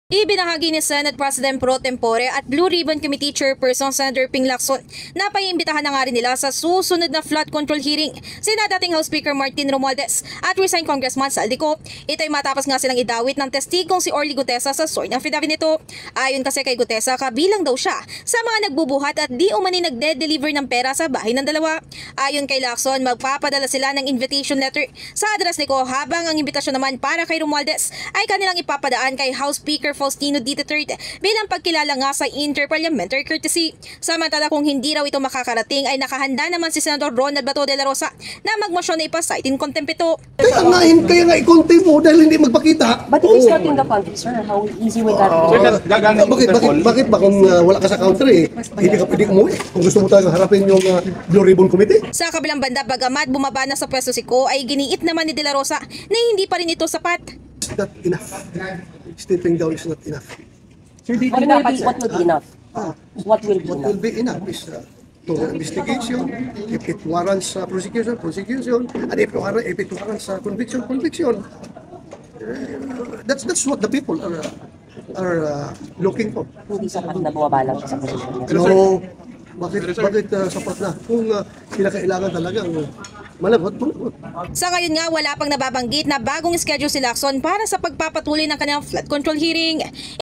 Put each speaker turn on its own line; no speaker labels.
Ibinahagi ni Senate President Pro Tempore at Blue Ribbon Committee Chairperson Senator Ping Lacson na paiimbitahan na nga rin nila sa susunod na flood control hearing sina dating House Speaker Martin Romualdez at resigned Congressman Saldico. Ito ay matapos nga silang idawit ng testigong si Orly Gutesa sa SORNA affidavit nito. Ayon kasi kay Gutesa, kabilang daw siya sa mga nagbubuhat at di umani nagde-deliver ng pera sa bahay ng dalawa. Ayon kay Lacson, magpapadala sila ng invitation letter sa address nito habang ang imbitasyon naman para kay Romualdez ay kanilang ipapadaan kay House Speaker Faustino D. III bilang pagkilala nga sa interparliamentary courtesy. Samantala kung hindi raw ito makakarating ay nakahanda naman si Senador Ronald Bato de la Rosa na magmosyon na ipasite in contempt ito.
Kaya nga i-contempt mo dahil hindi magpakita.
But if it's not in the country, sir, how easy would that be?
Bakit ba kung wala ka sa country, hindi ka pwede umuwi? Kung gusto mo talaga harapin yung Blue Ribbon Committee?
Sa kabilang banda, bagamat bumaba na sa pwesto si Ko, ay giniit naman ni De La Rosa na hindi pa rin ito sapat.
It's not enough. Stepping down is not enough.
What will be enough? What will be
What
enough?
will be enough is total investigation. If it warrants prosecution, and if it warrants conviction. That's what the people are looking for.
Hindi sapat na bumaba lang siya sa posisyon niya.
No, bakit sapat na? Kung kinakailangan talagang malagot.
Sa ngayon nga, wala pang nababanggit na bagong schedule si Lacson para sa pagpapatuloy ng kanyang flood control hearing.